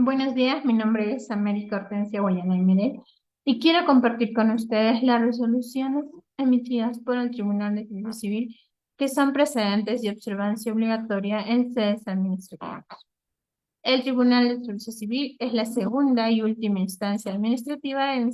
Buenos días, mi nombre es América Hortensia Guayana y Medel y quiero compartir con ustedes las resoluciones emitidas por el Tribunal de Justicia Civil que son precedentes y observancia obligatoria en sedes administrativas. El Tribunal de Justicia Civil es la segunda y última instancia administrativa en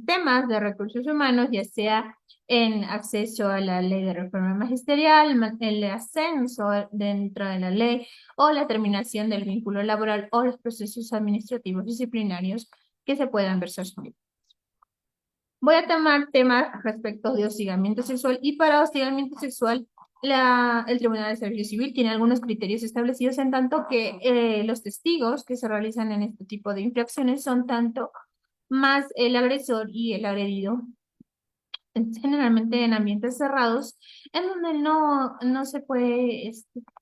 temas de recursos humanos, ya sea en acceso a la ley de reforma magisterial, el ascenso dentro de la ley o la terminación del vínculo laboral o los procesos administrativos disciplinarios que se puedan versar sobre ello. Voy a tomar temas respecto de hostigamiento sexual y para hostigamiento sexual el Tribunal de Servicio Civil tiene algunos criterios establecidos en tanto que los testigos que se realizan en este tipo de infracciones son tanto más el agresor y el agredido, generalmente en ambientes cerrados, en donde no se puede,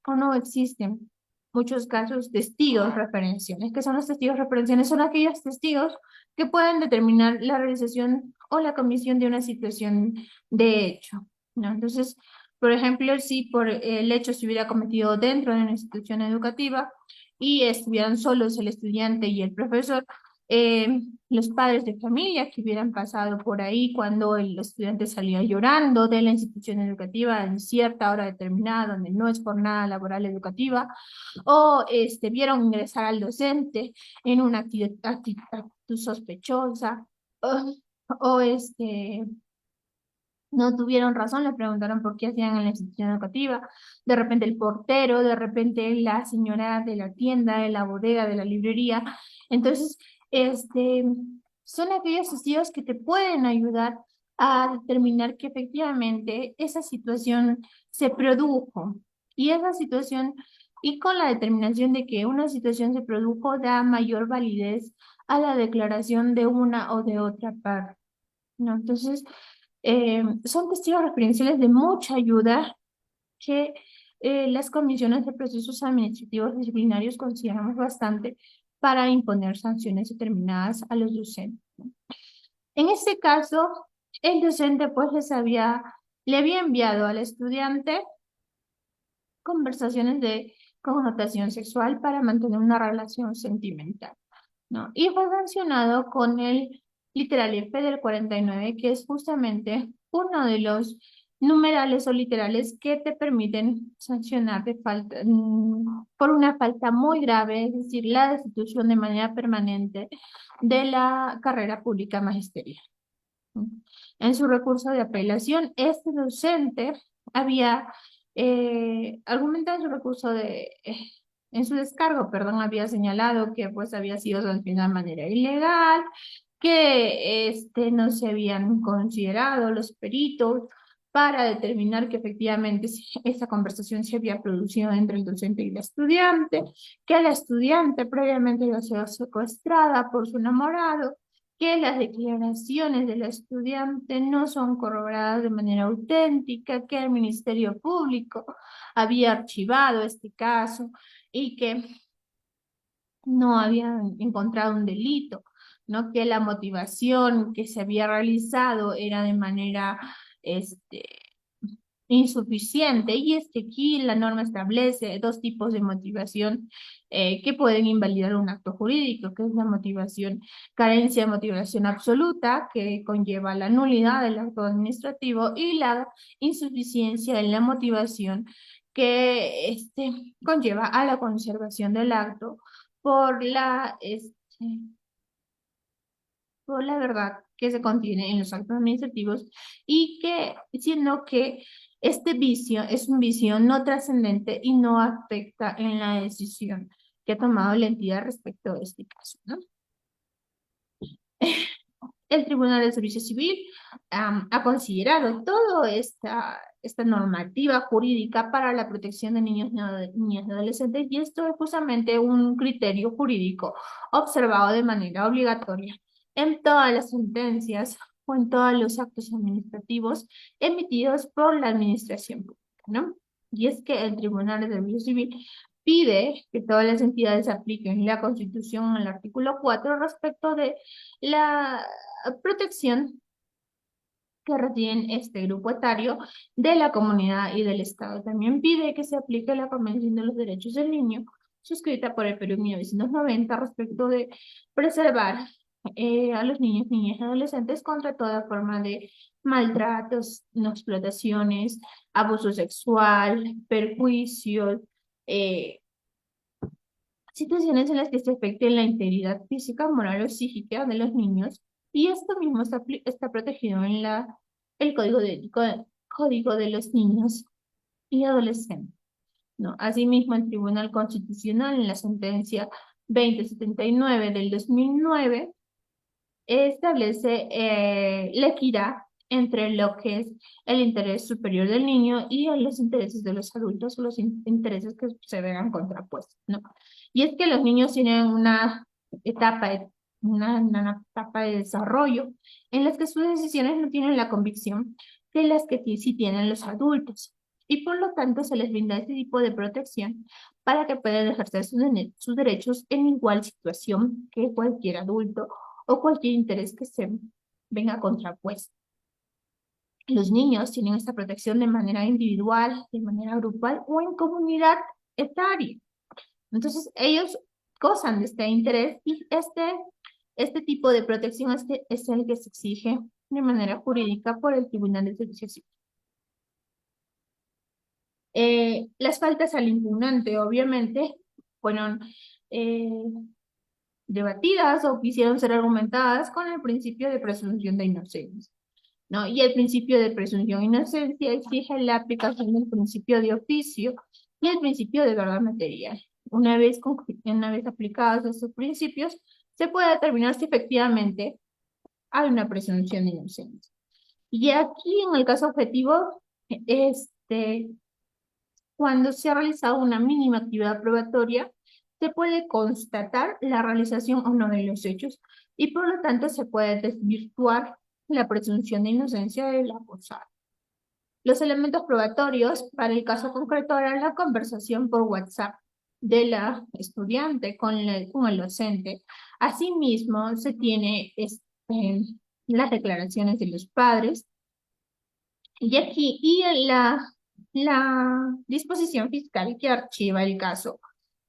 o no existen muchos casos testigos referenciales. ¿Qué son los testigos referenciales? Son aquellos testigos que pueden determinar la realización o la comisión de una situación de hecho, ¿no? Entonces, por ejemplo, si por el hecho se hubiera cometido dentro de una institución educativa y estuvieran solos el estudiante y el profesor, los padres de familia que hubieran pasado por ahí cuando el estudiante salía llorando de la institución educativa en cierta hora determinada, donde no es jornada laboral educativa, o vieron ingresar al docente en una actitud sospechosa, o, o no tuvieron razón, le preguntaron por qué hacían en la institución educativa, de repente el portero, de repente la señora de la tienda, de la bodega, de la librería. Entonces, este, son aquellos testigos que te pueden ayudar a determinar que efectivamente esa situación se produjo y esa situación, y con la determinación de que una situación se produjo, da mayor validez a la declaración de una o de otra parte, ¿no? Entonces, son testigos referenciales de mucha ayuda que las comisiones de procesos administrativos disciplinarios consideramos bastante para imponer sanciones determinadas a los docentes. En este caso, el docente pues le había enviado al estudiante conversaciones de connotación sexual para mantener una relación sentimental, ¿no? Y fue sancionado con el literal F del 49, que es justamente uno de los numerales o literales que te permiten sancionar por una falta muy grave, es decir, la destitución de manera permanente de la carrera pública magisterial. En su recurso de apelación, este docente había argumentado en su en su descargo, perdón, había señalado que pues había sido sancionado de manera ilegal, que no se habían considerado los peritos para determinar que efectivamente esa conversación se había producido entre el docente y la estudiante, que la estudiante previamente había sido secuestrada por su enamorado, que las declaraciones del estudiante no son corroboradas de manera auténtica, que el Ministerio Público había archivado este caso y que no habían encontrado un delito, ¿no? Que la motivación que se había realizado era de manera este, insuficiente. Y es que aquí la norma establece dos tipos de motivación que pueden invalidar un acto jurídico, que es la motivación, carencia de motivación absoluta, que conlleva la nulidad del acto administrativo, y la insuficiencia en la motivación que conlleva a la conservación del acto por por la verdad que se contiene en los actos administrativos, y que, siendo que este vicio es un vicio no trascendente y no afecta en la decisión que ha tomado la entidad respecto a este caso, ¿no? El Tribunal de Servicio Civil ha considerado toda esta normativa jurídica para la protección de niños, niñas y adolescentes, y esto es justamente un criterio jurídico observado de manera obligatoria en todas las sentencias o en todos los actos administrativos emitidos por la administración pública, ¿no? Y es que el Tribunal de Servicio Civil pide que todas las entidades apliquen la Constitución en el artículo 4 respecto de la protección que reciben este grupo etario de la comunidad y del Estado. También pide que se aplique la Convención de los Derechos del Niño suscrita por el Perú en 1990 respecto de preservar a los niños, niñas y adolescentes contra toda forma de maltratos, no explotaciones, abuso sexual, perjuicios, eh, situaciones en las que se afecte la integridad física, moral o psíquica de los niños, y esto mismo está protegido en el Código de los Niños y Adolescentes, ¿no? Asimismo, el Tribunal Constitucional, en la sentencia 2079 del 2009, establece la equidad entre lo que es el interés superior del niño y los intereses de los adultos o los intereses que se vean contrapuestos, ¿no? Y es que los niños tienen etapa, de- una etapa de desarrollo en las que sus decisiones no tienen la convicción que las que sí tienen los adultos. Y por lo tanto se les brinda este tipo de protección para que puedan ejercer sus derechos en igual situación que cualquier adulto o cualquier interés que se venga contrapuesto. Los niños tienen esta protección de manera individual, de manera grupal o en comunidad etaria. Entonces, ellos gozan de este interés y este tipo de protección es el que se exige de manera jurídica por el Tribunal de Justicia Civil. Las faltas al impugnante, obviamente, fueron eh, debatidas o quisieron ser argumentadas con el principio de presunción de inocencia, ¿no? Y el principio de presunción de inocencia exige la aplicación del principio de oficio y el principio de verdad material. Una vez aplicados estos principios, se puede determinar si efectivamente hay una presunción de inocencia. Y aquí, en el caso objetivo, este, cuando se ha realizado una mínima actividad probatoria, se puede constatar la realización o no de los hechos y por lo tanto se puede desvirtuar la presunción de inocencia del acusado. Los elementos probatorios para el caso concreto eran la conversación por WhatsApp de la estudiante con el docente. Asimismo, se tiene las declaraciones de los padres y aquí la disposición fiscal que archiva el caso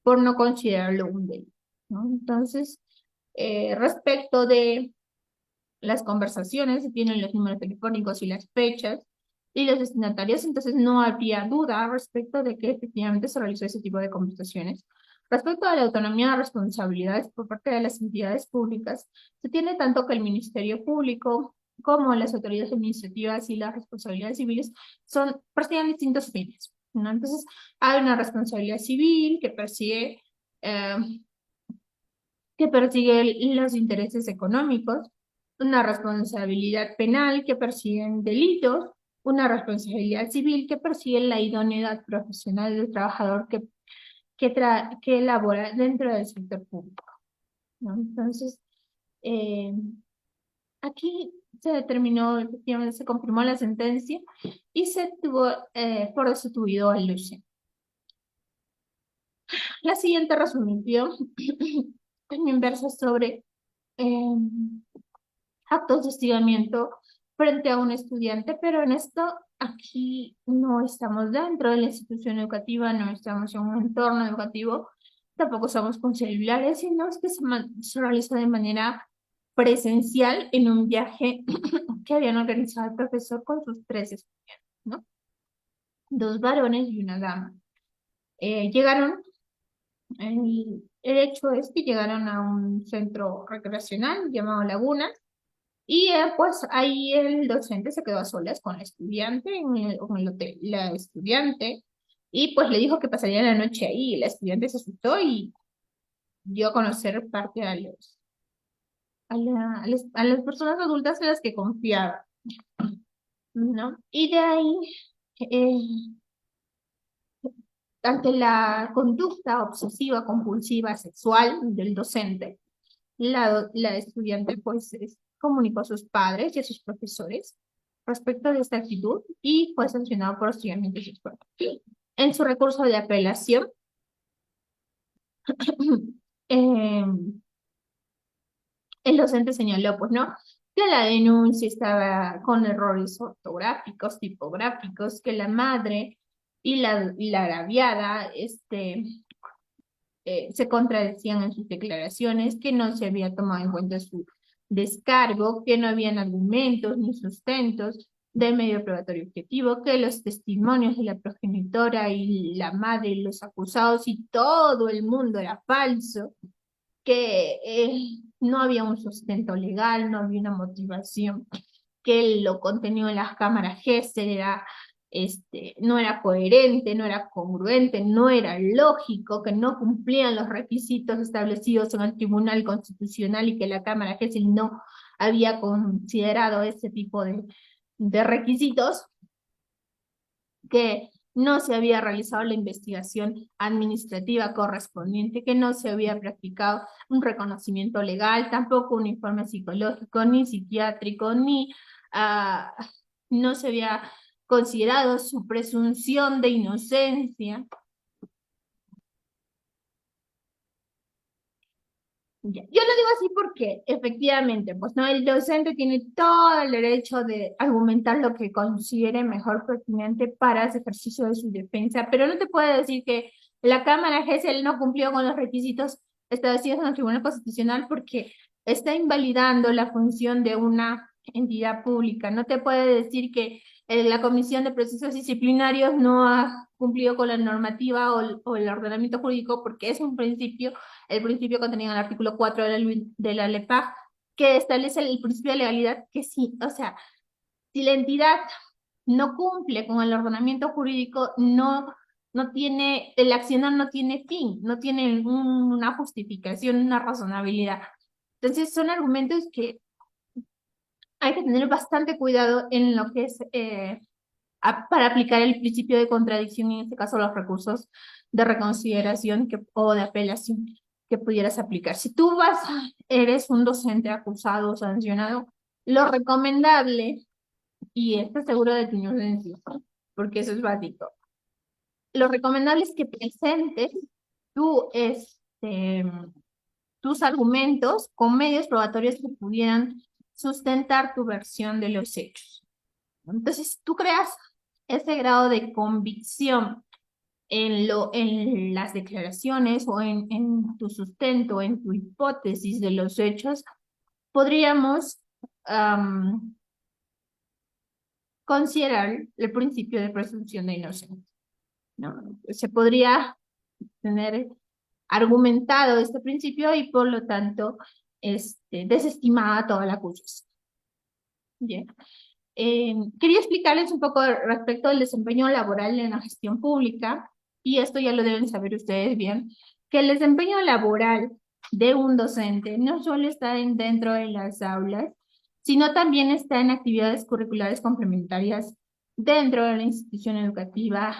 por no considerarlo un delito, ¿no? Entonces, respecto de las conversaciones, se tienen los números telefónicos y las fechas y los destinatarios, entonces no habría duda respecto de que efectivamente se realizó ese tipo de conversaciones. Respecto a la autonomía de responsabilidades por parte de las entidades públicas, se tiene tanto que el Ministerio Público como las autoridades administrativas y las responsabilidades civiles persiguen distintos fines, ¿no? Entonces, hay una responsabilidad civil eh, que persigue los intereses económicos, una responsabilidad penal que persigue delitos, una responsabilidad civil que persigue la idoneidad profesional del trabajador que labora dentro del sector público, ¿no? Entonces, eh, aquí se determinó, efectivamente, se confirmó la sentencia y se tuvo por destituido al Lucen. La siguiente resolución también versa sobre actos de hostigamiento frente a un estudiante, pero en esto aquí no estamos dentro de la institución educativa, no estamos en un entorno educativo, tampoco estamos con celulares, sino es que se realiza de manera presencial en un viaje que habían organizado el profesor con sus tres estudiantes, ¿no? Dos varones y una dama. Llegaron, el hecho es que llegaron a un centro recreacional llamado Laguna, y pues ahí el docente se quedó a solas con la estudiante en el hotel. La estudiante, y pues le dijo que pasaría la noche ahí. La estudiante se asustó y dio a conocer parte a las personas adultas en las que confiaba, ¿no? Y de ahí, eh, ante la conducta obsesiva, compulsiva, sexual del docente, la estudiante pues comunicó a sus padres y a sus profesores respecto de esta actitud y fue sancionado por hostigamiento sexual. En su recurso de apelación, eh, el docente señaló, pues, ¿no? Que la denuncia estaba con errores ortográficos, tipográficos, que la madre y la agraviada, se contradecían en sus declaraciones, que no se había tomado en cuenta su descargo, que no habían argumentos ni sustentos del medio probatorio objetivo, que los testimonios de la progenitora y la madre, los acusados y todo el mundo era falso, que no había un sustento legal, no había una motivación, que lo contenido en las cámaras Gesell era, no era coherente, no era congruente, no era lógico, que no cumplían los requisitos establecidos en el Tribunal Constitucional y que la Cámara Gesell no había considerado ese tipo de requisitos, que no se había realizado la investigación administrativa correspondiente, que no se había practicado un reconocimiento legal, tampoco un informe psicológico, ni psiquiátrico, ni no se había considerado su presunción de inocencia. Ya. Yo lo digo así porque efectivamente, pues no, el docente tiene todo el derecho de argumentar lo que considere mejor pertinente para ese ejercicio de su defensa, pero no te puede decir que la Cámara Gesell no cumplió con los requisitos establecidos en el Tribunal Constitucional porque está invalidando la función de una entidad pública. No te puede decir que la Comisión de Procesos Disciplinarios no ha cumplido con la normativa o el ordenamiento jurídico porque es un principio, el principio contenido en el artículo 4 de la LEPAJ, que establece el principio de legalidad, que sí, o sea, si la entidad no cumple con el ordenamiento jurídico, no tiene, el accionar no tiene fin, no tiene una justificación, una razonabilidad. Entonces son argumentos que hay que tener bastante cuidado en lo que es para aplicar el principio de contradicción, en este caso los recursos de reconsideración o de apelación que pudieras aplicar. Si tú eres un docente acusado o sancionado, lo recomendable, y estás seguro de tu inocencia, porque eso es básico, lo recomendable es que presentes tú, tus argumentos con medios probatorios que pudieran sustentar tu versión de los hechos. Entonces, tú creas ese grado de convicción en las declaraciones o en tu sustento, en tu hipótesis de los hechos, podríamos considerar el principio de presunción de inocencia, ¿no? Se podría tener argumentado este principio y por lo tanto desestimada toda la acusación. Bien. Quería explicarles un poco respecto al desempeño laboral en la gestión pública, y esto ya lo deben saber ustedes bien, que el desempeño laboral de un docente no solo está dentro de las aulas, sino también está en actividades curriculares complementarias dentro de la institución educativa,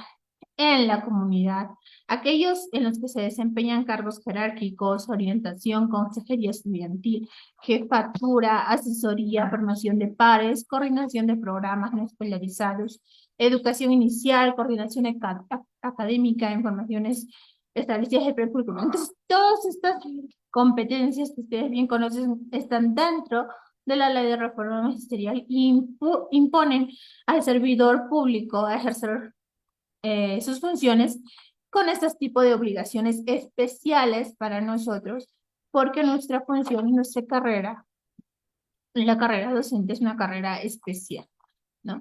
en la comunidad, aquellos en los que se desempeñan cargos jerárquicos, orientación, consejería estudiantil, jefatura, asesoría, formación de pares, coordinación de programas no escolarizados, educación inicial, coordinación académica, informaciones establecidas de precurrículum. Entonces, todas estas competencias que ustedes bien conocen están dentro de la Ley de Reforma Magisterial y imponen al servidor público a ejercer sus funciones con estos tipos de obligaciones especiales para nosotros, porque nuestra función, nuestra carrera, la carrera docente es una carrera especial, ¿no?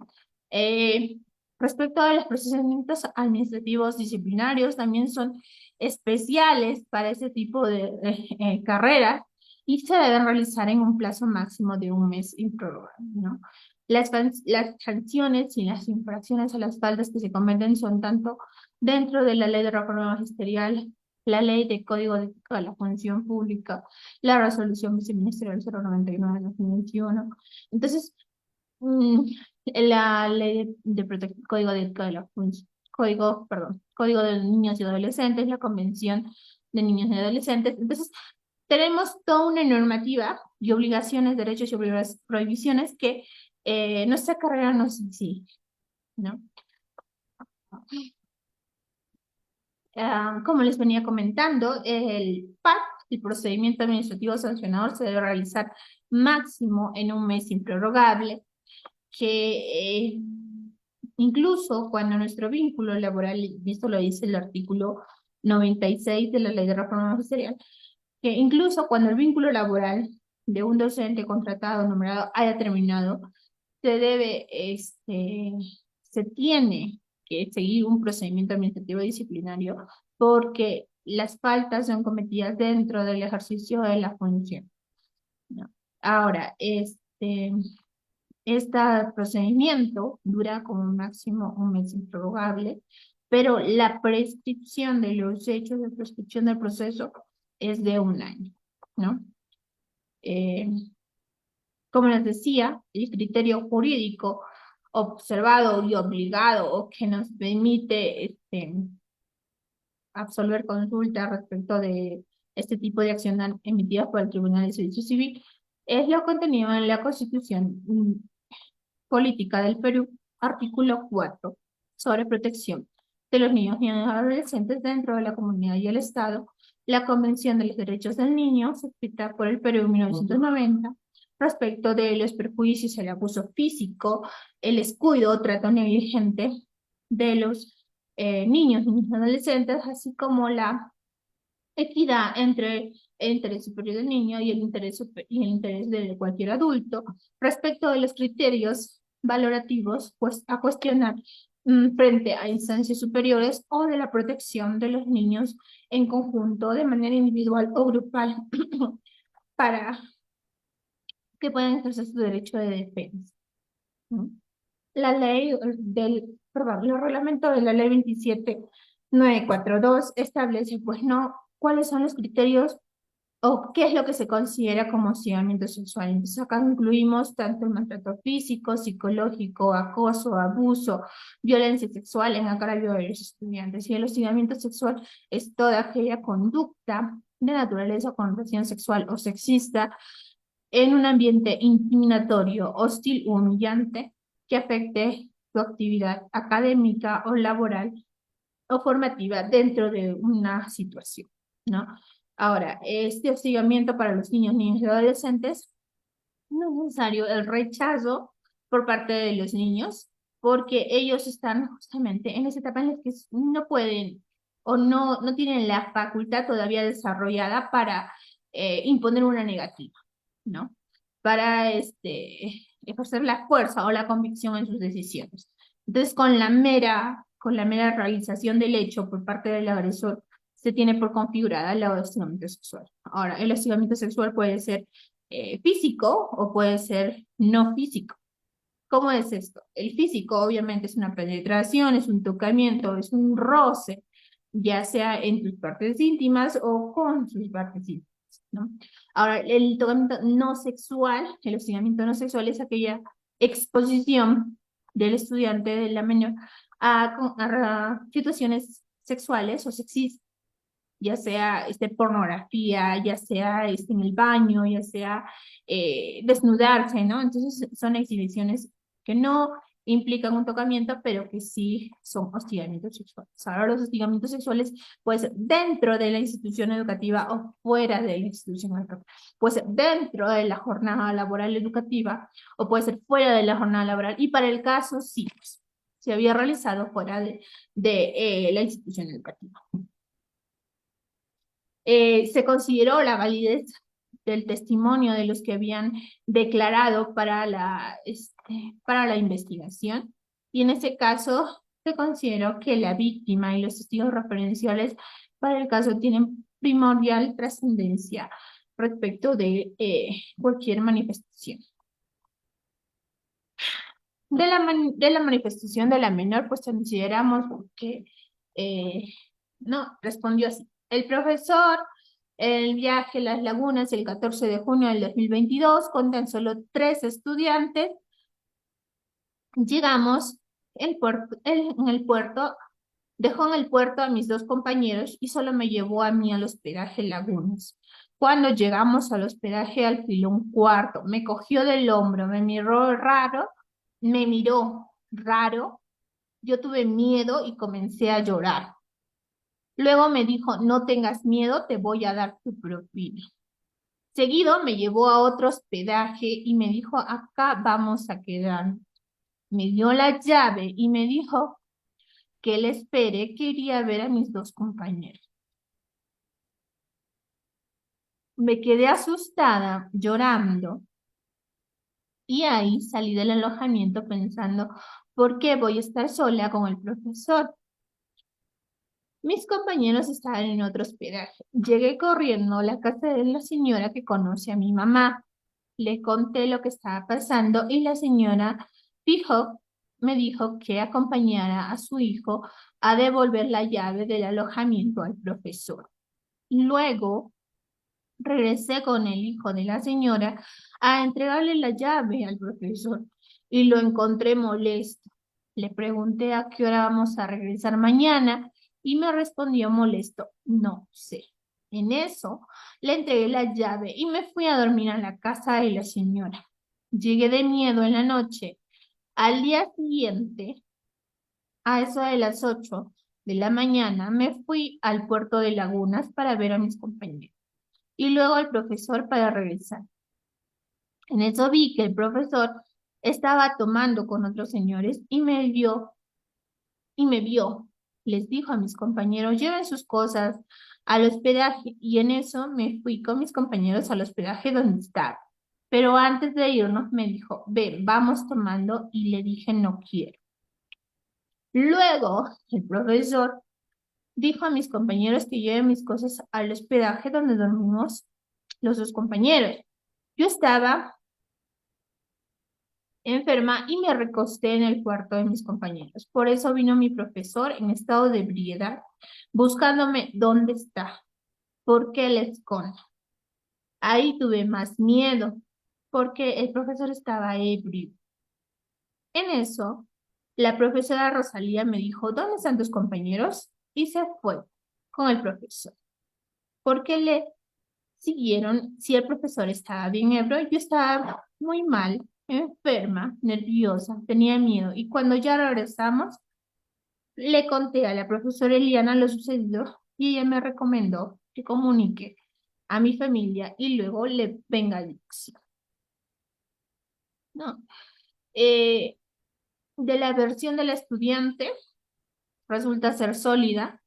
Respecto a los procedimientos administrativos disciplinarios, también son especiales para ese tipo de carrera y se deben realizar en un plazo máximo de un mes improrrogable, ¿no? Las sanciones y las infracciones a las faltas que se cometen son tanto dentro de la Ley de Reforma Magisterial, la Ley de Código de Ética de la Función Pública, la Resolución Viceministerial 099 de 2021. Entonces, la ley Código de Ética de la Función, Código de Niños y Adolescentes, la Convención de Niños y Adolescentes. Entonces, tenemos toda una normativa y obligaciones, derechos y prohibiciones que nuestra carrera nos exige, ¿no? Como les venía comentando, el PAC, el procedimiento administrativo sancionador, se debe realizar máximo en un mes improrrogable, que incluso cuando nuestro vínculo laboral, y esto lo dice el artículo 96 de la Ley de Reforma Magisterial, que incluso cuando el vínculo laboral de un docente contratado nombrado haya terminado, se tiene que seguir un procedimiento administrativo disciplinario porque las faltas son cometidas dentro del ejercicio de la función, ¿no? Ahora, este procedimiento dura como máximo un mes improrrogable, pero la prescripción de los hechos de prescripción del proceso es de un año, ¿no? Eh, como les decía, el criterio jurídico observado y obligado o que nos permite absolver consulta respecto de este tipo de acción emitida por el Tribunal de Servicio Civil es lo contenido en la Constitución Política del Perú, artículo 4, sobre protección de los niños y adolescentes dentro de la comunidad y el Estado, la Convención de los Derechos del Niño, suscrita por el Perú en 1990, respecto de los perjuicios, el abuso físico, el descuido o trato negligente de los niños y adolescentes, así como la equidad entre el interés superior del niño y y el interés de cualquier adulto respecto de los criterios valorativos pues, a cuestionar frente a instancias superiores o de la protección de los niños en conjunto de manera individual o grupal para que puedan ejercer su derecho de defensa, ¿no? La ley el reglamento de la ley 27942 establece, pues, no, cuáles son los criterios o qué es lo que se considera como hostigamiento sexual. Entonces acá incluimos tanto el maltrato físico, psicológico, acoso, abuso, violencia sexual en agravio de los estudiantes. Y el hostigamiento sexual es toda aquella conducta de naturaleza o connotación sexual o sexista en un ambiente intimidatorio, hostil o humillante que afecte su actividad académica o laboral o formativa dentro de una situación, ¿no? Ahora, este hostigamiento para los niños, niñas y adolescentes, no es necesario el rechazo por parte de los niños, porque ellos están justamente en esa etapa en la que no pueden o no tienen la facultad todavía desarrollada para imponer una negativa, ¿no? Para ejercer la fuerza o la convicción en sus decisiones. Entonces, con la mera realización del hecho por parte del agresor, se tiene por configurada el hostigamiento sexual. Ahora, el hostigamiento sexual puede ser físico o puede ser no físico. ¿Cómo es esto? El físico obviamente es una penetración, es un tocamiento, es un roce, ya sea en tus partes íntimas o con sus partes íntimas, ¿no? Ahora, el tocamiento no sexual, el hostigamiento no sexual es aquella exposición del estudiante, de la menor, a situaciones sexuales o sexistas, ya sea pornografía, ya sea en el baño, ya sea desnudarse, ¿no? Entonces son exhibiciones que no implican un tocamiento, pero que sí son hostigamientos sexuales. Ahora los hostigamientos sexuales, pues dentro de la institución educativa o fuera de la institución educativa, pues dentro de la jornada laboral educativa o puede ser fuera de la jornada laboral y para el caso sí, pues, se había realizado fuera de la institución educativa. Se consideró la validez del testimonio de los que habían declarado para la investigación, y en ese caso se consideró que la víctima y los testigos referenciales para el caso tienen primordial trascendencia respecto de cualquier manifestación. De la manifestación de la menor, pues consideramos que no, respondió así. El profesor, el viaje a las lagunas el 14 de junio del 2022, con tan solo 3 estudiantes, llegamos en el puerto, dejó en el puerto a mis 2 compañeros y solo me llevó a mí al hospedaje Lagunas. Cuando llegamos al hospedaje alquiló un cuarto, me cogió del hombro, me miró raro, yo tuve miedo y comencé a llorar. Luego me dijo, no tengas miedo, te voy a dar tu propina. Seguido me llevó a otro hospedaje y me dijo, acá vamos a quedar. Me dio la llave y me dijo que le espere, que iría a ver a mis 2 compañeros. Me quedé asustada, llorando, y ahí salí del alojamiento pensando, ¿por qué voy a estar sola con el profesor? Mis compañeros estaban en otro hospedaje. Llegué corriendo a la casa de la señora que conoce a mi mamá. Le conté lo que estaba pasando y la señora dijo, me dijo que acompañara a su hijo a devolver la llave del alojamiento al profesor. Luego regresé con el hijo de la señora a entregarle la llave al profesor y lo encontré molesto. Le pregunté a qué hora vamos a regresar mañana y me respondió molesto, no sé. En eso le entregué la llave y me fui a dormir a la casa de la señora. Llegué de miedo en la noche. Al día siguiente, a eso de las 8 de la mañana, me fui al puerto de Lagunas para ver a mis compañeros y luego al profesor para regresar. En eso vi que el profesor estaba tomando con otros señores y me vio. Les dijo a mis compañeros, lleven sus cosas al hospedaje y en eso me fui con mis compañeros al hospedaje donde estaba. Pero antes de irnos me dijo, ven, vamos tomando y le dije, no quiero. Luego el profesor dijo a mis compañeros que lleven mis cosas al hospedaje donde dormimos los dos compañeros. Yo estaba enferma y me recosté en el cuarto de mis compañeros. Por eso vino mi profesor en estado de ebriedad, buscándome dónde está, por qué le escondo. Ahí tuve más miedo, porque el profesor estaba ebrio. En eso, la profesora Rosalía me dijo, ¿dónde están tus compañeros? Y se fue con el profesor. Porque le siguieron, si el profesor estaba bien ebrio, yo estaba muy mal, enferma, nerviosa, tenía miedo. Y cuando ya regresamos, le conté a la profesora Eliana lo sucedido y ella me recomendó que comunique a mi familia y luego le venga a dirección. ¿No? Eh, de la versión del estudiante resulta ser sólida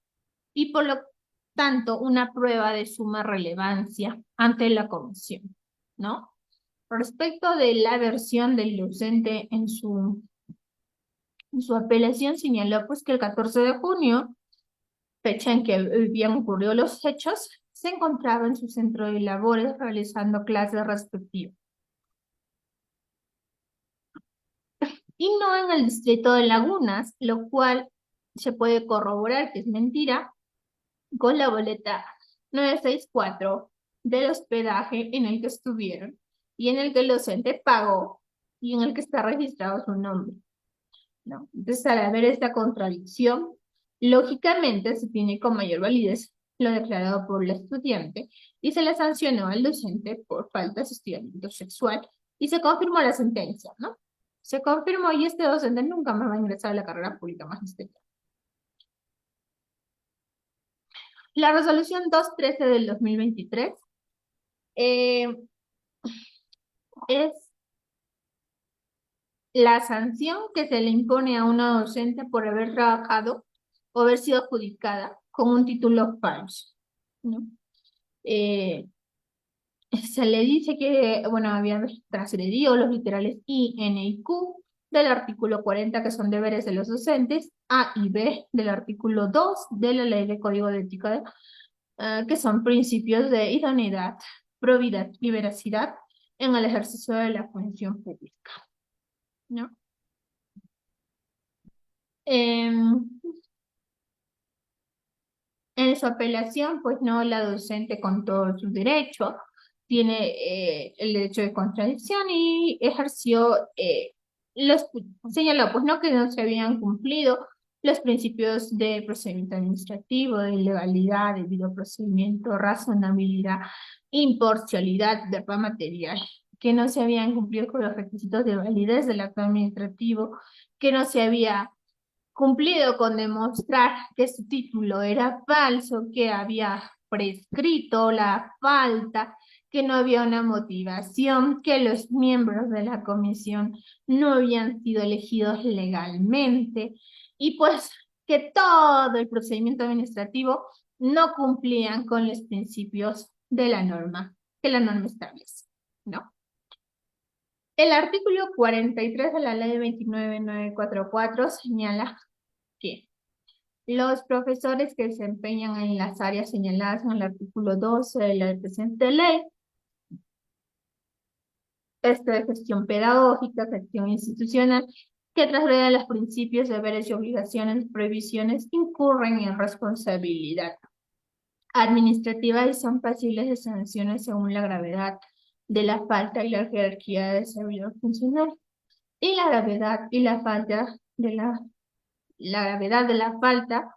y por lo tanto una prueba de suma relevancia ante la comisión, ¿no? Respecto de la versión del docente en su apelación señaló pues que el 14 de junio, fecha en que habían ocurrido los hechos, se encontraba en su centro de labores realizando clases respectivas y no en el distrito de Lagunas, lo cual se puede corroborar que es mentira con la boleta 964 del hospedaje en el que estuvieron y en el que el docente pagó y en el que está registrado su nombre, ¿no? Entonces, al haber esta contradicción, lógicamente se tiene con mayor validez lo declarado por el estudiante y se le sancionó al docente por falta de hostigamiento sexual y se confirmó la sentencia, ¿no? Se confirmó y este docente nunca más va a ingresar a la carrera pública magisterial. La resolución 213 del 2023 eh, es la sanción que se le impone a una docente por haber trabajado o haber sido adjudicada con un título falso, ¿no? Eh, se le dice que, bueno, había transgredido los literales I, N y Q del artículo 40, que son deberes de los docentes, A y B del artículo 2 de la Ley de Código de Ética, que son principios de idoneidad, probidad y veracidad en el ejercicio de la función pública, ¿no? En su apelación, pues no, la docente con todos sus derechos, tiene el derecho de contradicción y ejerció, los, señaló, pues no, que no se habían cumplido los principios de procedimiento administrativo, de legalidad, debido procedimiento, razonabilidad, imparcialidad, verdad material, que no se habían cumplido con los requisitos de validez del acto administrativo, que no se había cumplido con demostrar que su título era falso, que había prescrito la falta, que no había una motivación, que los miembros de la comisión no habían sido elegidos legalmente y pues que todo el procedimiento administrativo no cumplían con los principios de la norma que la norma establece, ¿no? El artículo 43 de la ley 29944 señala que los profesores que se desempeñan en las áreas señaladas en el artículo 12 de la presente ley, de gestión pedagógica, gestión institucional, que trasgreden los principios, deberes y obligaciones, prohibiciones, incurren en responsabilidad administrativa y son pasibles de sanciones según la gravedad de la falta y la jerarquía del servidor funcional. Y la gravedad y la falta de la gravedad de la falta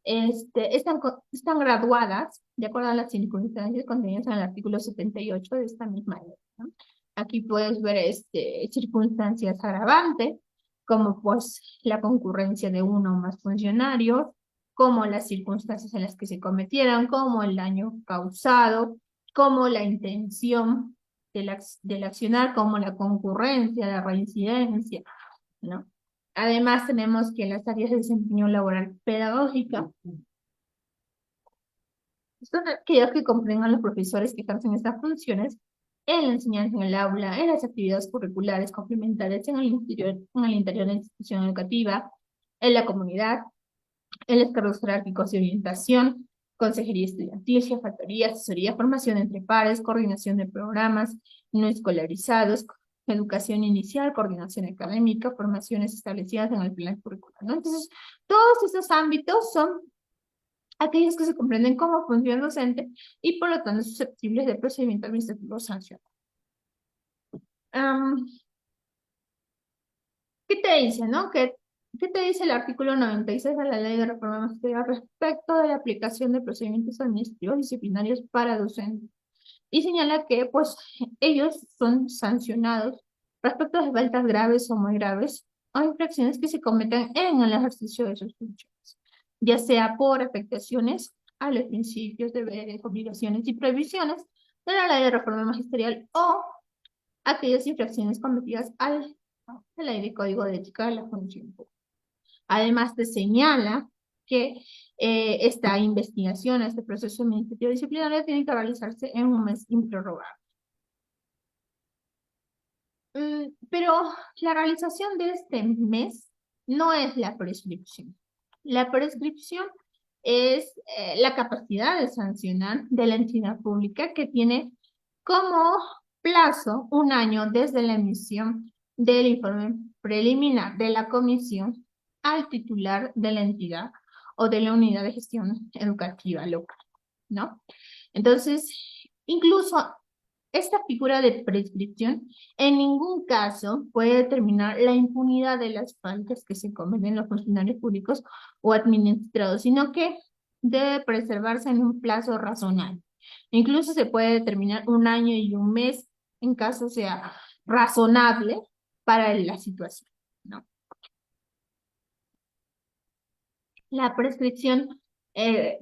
están graduadas de acuerdo a las circunstancias contenidas en el artículo 78 de esta misma ley, ¿no? Aquí puedes ver circunstancias agravantes, como pues la concurrencia de uno o más funcionarios, como las circunstancias en las que se cometieron, como el daño causado, como la intención del accionar, como la concurrencia, la reincidencia, ¿no? Además, tenemos que las áreas de desempeño laboral pedagógica son aquellas que comprendan los profesores que ejercen estas funciones en la enseñanza en el aula, en las actividades curriculares complementarias en el interior de la institución educativa, en la comunidad, en los cargos jerárquicos de orientación, consejería estudiantil, jefaturía, asesoría, formación entre pares, coordinación de programas no escolarizados, educación inicial, coordinación académica, formaciones establecidas en el plan curricular, ¿no? Entonces, todos estos ámbitos son aquellos que se comprenden como función docente y por lo tanto susceptibles de procedimiento administrativo sancionado. ¿Qué te dice, no? ¿Qué te dice el artículo 96 de la Ley de Reforma Magisterial respecto de la aplicación de procedimientos administrativos disciplinarios para docentes? Y señala que, pues, ellos son sancionados respecto a faltas graves o muy graves o infracciones que se cometen en el ejercicio de sus funciones, ya sea por afectaciones a los principios, deberes, obligaciones y prohibiciones de la Ley de Reforma Magisterial o aquellas infracciones cometidas al la Ley de Código de Ética de la Función Pública. Además, te señala que esta investigación, este proceso administrativo disciplinario tiene que realizarse en un mes improrrogable. Pero la realización de este mes no es la prescripción. La prescripción es la capacidad de sancionar de la entidad pública que tiene como plazo un año desde la emisión del informe preliminar de la comisión al titular de la entidad o de la unidad de gestión educativa local, ¿no? Entonces, incluso esta figura de prescripción en ningún caso puede determinar la impunidad de las faltas que se cometen los funcionarios públicos o administrados, sino que debe preservarse en un plazo razonable. Incluso se puede determinar un año y un mes en caso sea razonable para la situación, ¿no? La prescripción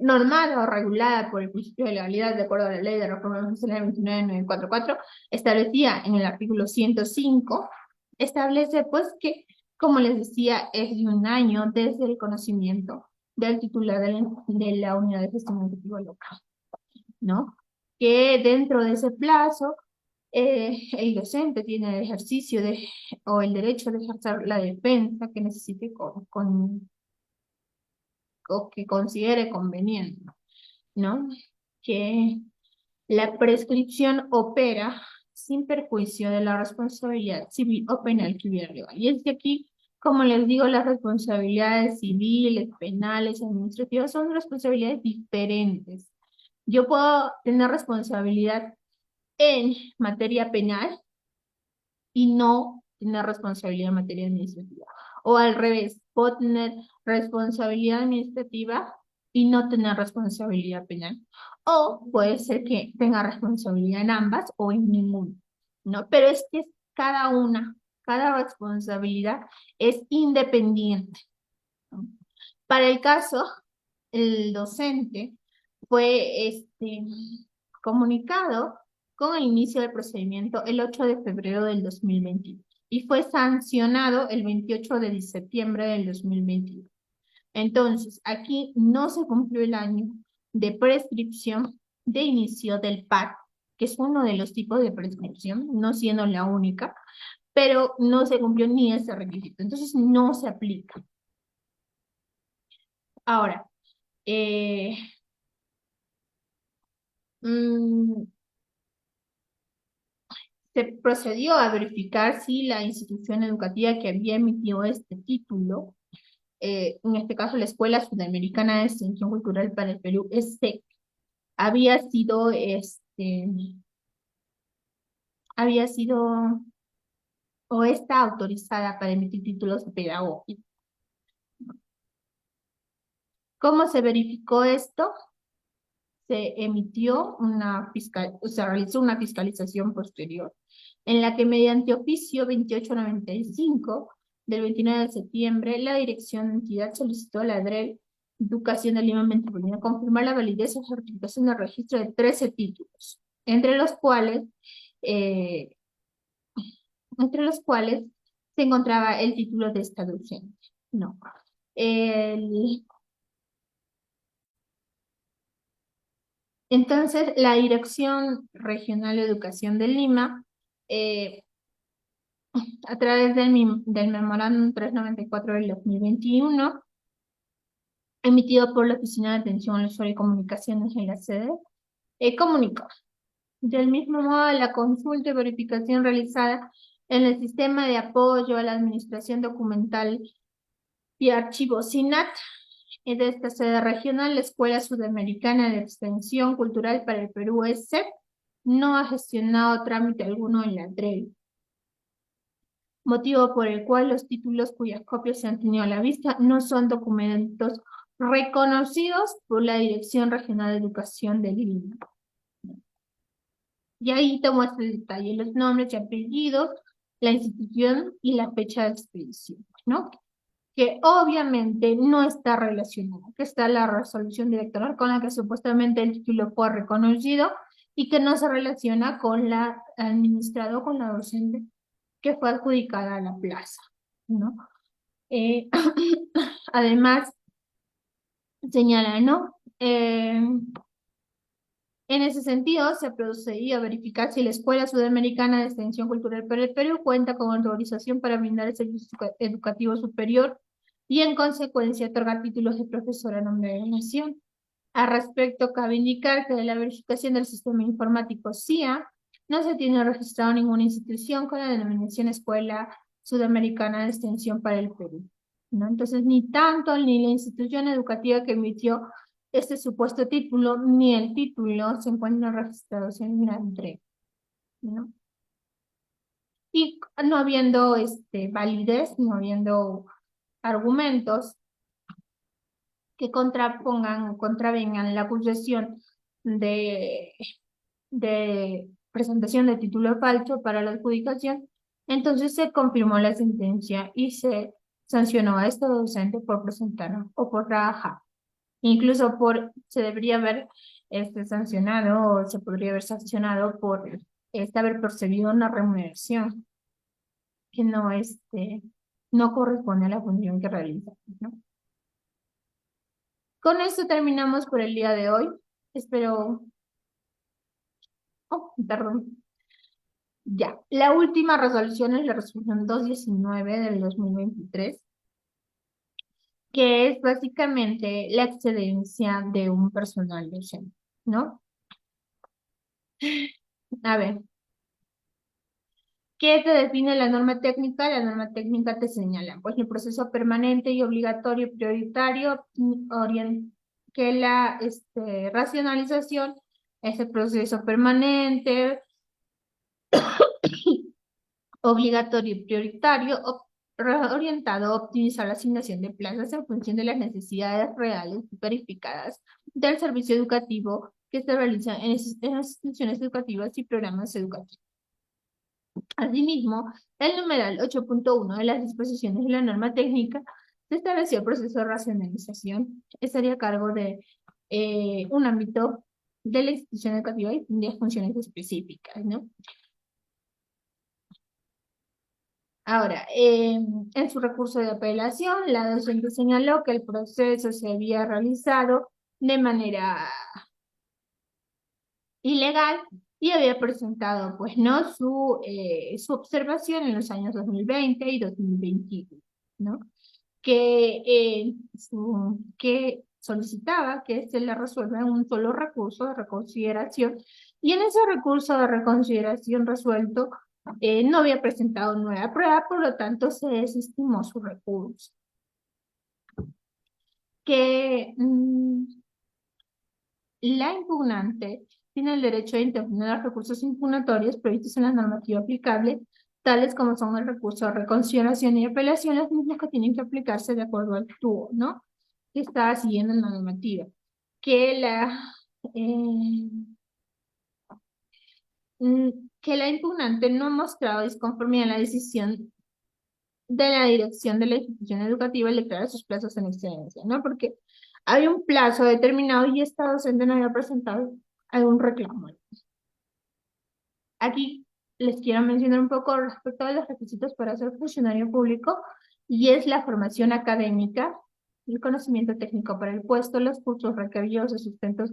normada o regulada por el principio de legalidad de acuerdo a la ley de reforma constitucional 29944 establecida en el artículo 105, establece pues que, como les decía, es de un año desde el conocimiento del titular de la unidad de gestión educativa local, ¿no? Que dentro de ese plazo el docente tiene el ejercicio o el derecho de ejercer la defensa que necesite o que considere conveniente, ¿no? Que la prescripción opera sin perjuicio de la responsabilidad civil o penal que hubiera legal. Y es que aquí, como les digo, las responsabilidades civiles, penales, administrativas son responsabilidades diferentes. Yo puedo tener responsabilidad en materia penal y no tener responsabilidad en materia administrativa. O al revés, puedo tener responsabilidad administrativa y no tener responsabilidad penal. O puede ser que tenga responsabilidad en ambas o en ninguna, ¿no? Pero es que cada responsabilidad es independiente, ¿no? Para el caso, el docente fue comunicado con el inicio del procedimiento el 8 de febrero del 2021 y fue sancionado el 28 de septiembre del 2021. Entonces, aquí no se cumplió el año de prescripción de inicio del PAC que es uno de los tipos de prescripción, no siendo la única, pero no se cumplió ni ese requisito, entonces no se aplica. Ahora, eh, mm, se procedió a verificar si la institución educativa que había emitido este título, en este caso la Escuela Sudamericana de Extensión Cultural para el Perú, ESEC, había sido, había sido o está autorizada para emitir títulos pedagógicos. ¿Cómo se verificó esto? Se emitió se realizó una fiscalización posterior, en la que mediante oficio 2895 del 29 de septiembre, la dirección de entidad solicitó a la DREL Educación de Lima Metropolitana confirmar la validez o certificación de registro de 13 títulos, eh, entre los cuales se encontraba el título de Estado docente. No. El, entonces, la Dirección Regional de Educación de Lima, eh, a través del memorándum 394 del 2021, emitido por la Oficina de Atención al Usuario y Comunicaciones en la sede, comunicó. Del mismo modo, la consulta y verificación realizada en el Sistema de Apoyo a la Administración Documental y Archivos SINAT de esta sede regional, la Escuela Sudamericana de Extensión Cultural para el Perú, ESEP, no ha gestionado trámite alguno en la DREL, motivo por el cual los títulos cuyas copias se han tenido a la vista no son documentos reconocidos por la Dirección Regional de Educación de Lima. Y ahí te muestra el detalle, los nombres y apellidos, la institución y la fecha de expedición, ¿no? Que obviamente no está relacionada, que está la resolución directoral con la que supuestamente el título fue reconocido y que no se relaciona con la administrado, con la docente que fue adjudicada a la plaza, ¿no? Eh, además, señala, ¿no? En ese sentido, se procedía a verificar si la Escuela Sudamericana de Extensión Cultural para el Perú cuenta con autorización para brindar el servicio educativo superior y, en consecuencia, otorgar títulos de profesor a nombre de la Nación. Al respecto, cabe indicar que de la verificación del sistema informático CIA no se tiene registrado ninguna institución con la denominación Escuela Sudamericana de Extensión para el Perú, ¿no? Entonces, ni tanto ni la institución educativa que emitió este supuesto título, ni el título se encuentran registrados en una entrega, ¿no? Y no habiendo validez, no habiendo argumentos que contrapongan o contravengan la acusación de, de presentación de título falso para la adjudicación, entonces se confirmó la sentencia y se sancionó a este docente por presentar o por trabajar. Incluso se debería haber sancionado o se podría haber sancionado por haber percibido una remuneración que no corresponde a la función que realiza, ¿no? Con esto terminamos por el día de hoy. Espero... Oh, perdón. Ya. La última resolución es la resolución 219 del 2023, que es básicamente la excedencia de un personal docente, ¿no? A ver, ¿qué te define la norma técnica? La norma técnica te señala, pues, el proceso permanente y obligatorio y prioritario, que la racionalización es el proceso permanente, obligatorio y prioritario, orientado a optimizar la asignación de plazas en función de las necesidades reales y verificadas del servicio educativo que se realiza en las instituciones educativas y programas educativos. Asimismo, el numeral 8.1 de las disposiciones de la norma técnica se estableció el proceso de racionalización. Estaría a cargo de un ámbito de la institución educativa y de funciones específicas, ¿no? Ahora, en su recurso de apelación, la docente señaló que el proceso se había realizado de manera ilegal y había presentado, pues, ¿no? Su observación en los años 2020 y 2021, ¿no? Que solicitaba que se le resuelva en un solo recurso de reconsideración, y en ese recurso de reconsideración resuelto no había presentado nueva prueba, por lo tanto se desestimó su recurso. Que la impugnante tiene el derecho de interponer los recursos impugnatorios previstos en la normativa aplicable, tales como son el recurso de reconsideración y apelación, los mismos que tienen que aplicarse de acuerdo al tubo, ¿no? Que está siguiendo la normativa. Que eh, que la impugnante no ha mostrado disconformidad en la decisión de la dirección de la institución educativa al declarar sus plazos en excedencia, ¿no? Porque hay un plazo determinado y esta docente no había presentado algún reclamo. Aquí les quiero mencionar un poco respecto a los requisitos para ser funcionario público, y es la formación académica, el conocimiento técnico para el puesto, los cursos requeridos de sustentos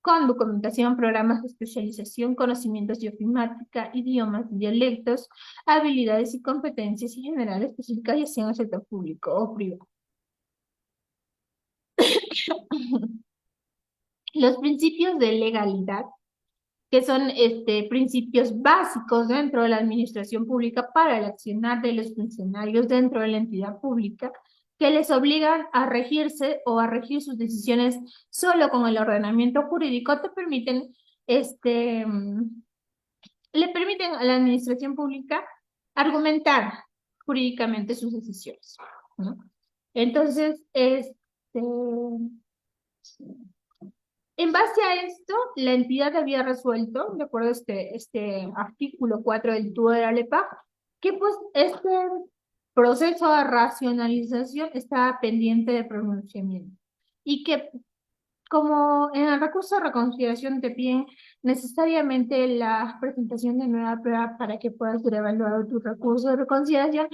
con documentación, programas de especialización, conocimientos de ofimática, idiomas, dialectos, habilidades y competencias en general específicas, ya sea en el sector público o privado. Los principios de legalidad, que son principios básicos dentro de la administración pública para el accionar de los funcionarios dentro de la entidad pública, que les obligan a regirse o a regir sus decisiones solo con el ordenamiento jurídico, le permiten a la administración pública argumentar jurídicamente sus decisiones, ¿no? Entonces, en base a esto, la entidad había resuelto, de acuerdo a este artículo 4 del TUO de la LEPAC, que pues este proceso de racionalización estaba pendiente de pronunciamiento, y que como en el recurso de reconsideración te piden necesariamente la presentación de nueva prueba para que puedas ser evaluado tu recurso de reconsideración,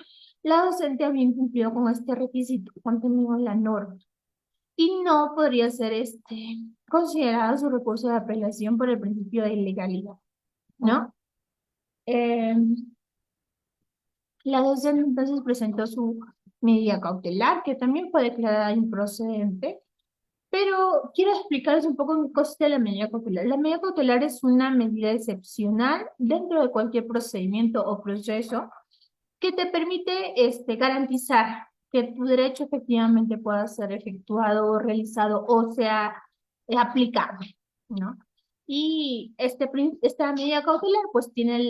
la docente había incumplido con este requisito contenido en la norma y no podría ser considerado su recurso de apelación por el principio de ilegalidad, ¿no? Eh, la docente entonces presentó su medida cautelar, que también fue declarada improcedente, pero quiero explicarles un poco en qué consiste la medida cautelar. La medida cautelar es una medida excepcional dentro de cualquier procedimiento o proceso que te permite garantizar que tu derecho efectivamente pueda ser efectuado o realizado o sea aplicado, ¿no? Y esta medida cautelar pues tiene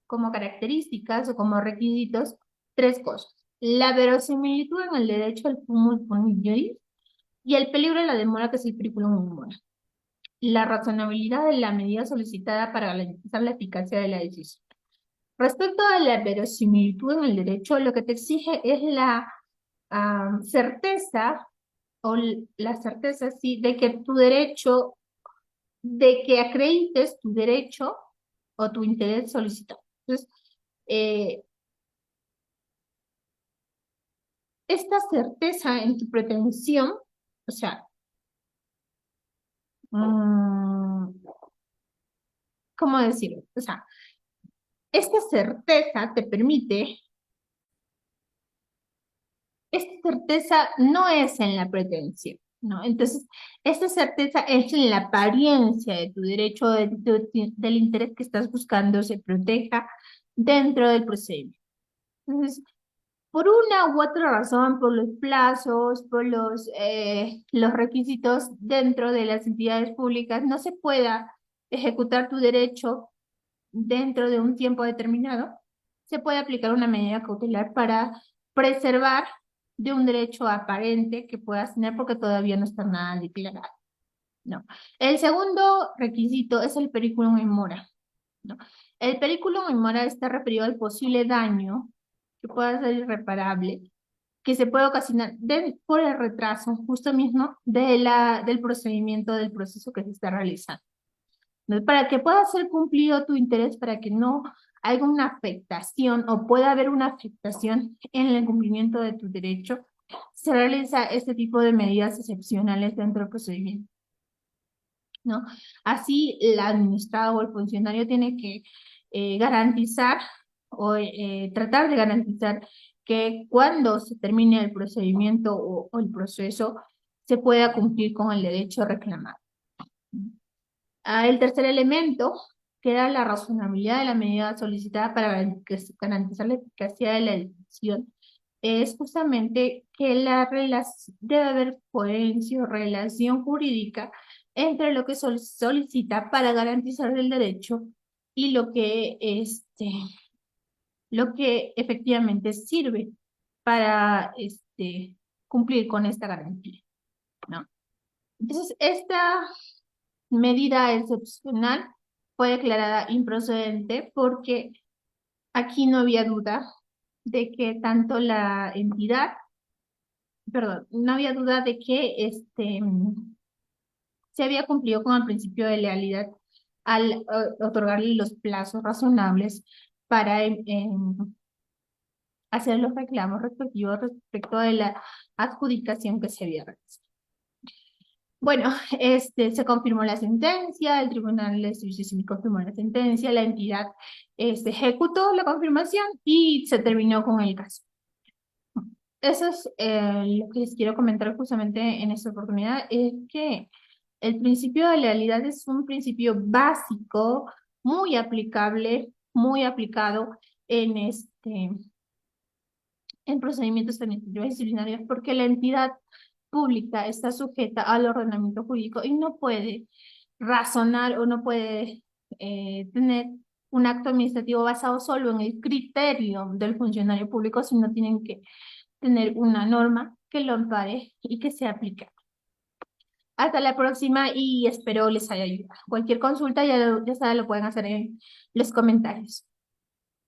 como características o como requisitos tres cosas: la verosimilitud en el derecho al fumus iuris y el peligro de la demora, que es el periculum in mora; la razonabilidad de la medida solicitada para garantizar la eficacia de la decisión. Respecto a la verosimilitud en el derecho, lo que te exige es la certeza, o la certeza, sí, de que tu derecho, de que acredites tu derecho o tu interés solicitado. Entonces, eh, esta certeza en tu pretensión, o sea, ¿cómo decirlo? O sea, esta certeza te permite. Esta certeza no es en la pretensión, ¿no? Entonces, esta certeza es en la apariencia de tu derecho, del interés que estás buscando se proteja dentro del procedimiento. Entonces, por una u otra razón, por los plazos, por los requisitos dentro de las entidades públicas, no se pueda ejecutar tu derecho dentro de un tiempo determinado, se puede aplicar una medida cautelar para preservar de un derecho aparente que puedas tener porque todavía no está nada declarado, ¿no? El segundo requisito es el periculum in mora, ¿no? El periculum in mora está referido al posible daño que pueda ser irreparable, que se puede ocasionar por el retraso justo mismo del procedimiento, del proceso que se está realizando. Para que pueda ser cumplido tu interés, para que no haya una afectación o pueda haber una afectación en el cumplimiento de tu derecho, se realiza este tipo de medidas excepcionales dentro del procedimiento. ¿no? Así, el administrador o el funcionario tiene que garantizar o tratar de garantizar que cuando se termine el procedimiento o el proceso se pueda cumplir con el derecho reclamado. El tercer elemento, que era la razonabilidad de la medida solicitada para garantizar la eficacia de la decisión, es justamente que debe haber coherencia o relación jurídica entre lo que solicita para garantizar el derecho y lo que efectivamente sirve para cumplir con esta garantía, ¿no? Entonces, esta medida excepcional fue declarada improcedente porque aquí no había duda de que tanto la entidad, perdón, no había duda de que se había cumplido con el principio de lealidad al otorgarle los plazos razonables para hacer los reclamos respectivos respecto de la adjudicación que se había realizado. Bueno, se confirmó la sentencia, el Tribunal de Servicio Civil confirmó la sentencia, la entidad ejecutó la confirmación y se terminó con el caso. Eso es lo que les quiero comentar justamente en esta oportunidad, es que el principio de lealidad es un principio básico, muy aplicable, muy aplicado en en procedimientos administrativos disciplinarios, porque la entidad pública está sujeta al ordenamiento jurídico y no puede razonar o no puede tener un acto administrativo basado solo en el criterio del funcionario público, sino tienen que tener una norma que lo ampare y que se aplique. Hasta la próxima y espero les haya ayudado. Cualquier consulta ya saben, lo pueden hacer en los comentarios.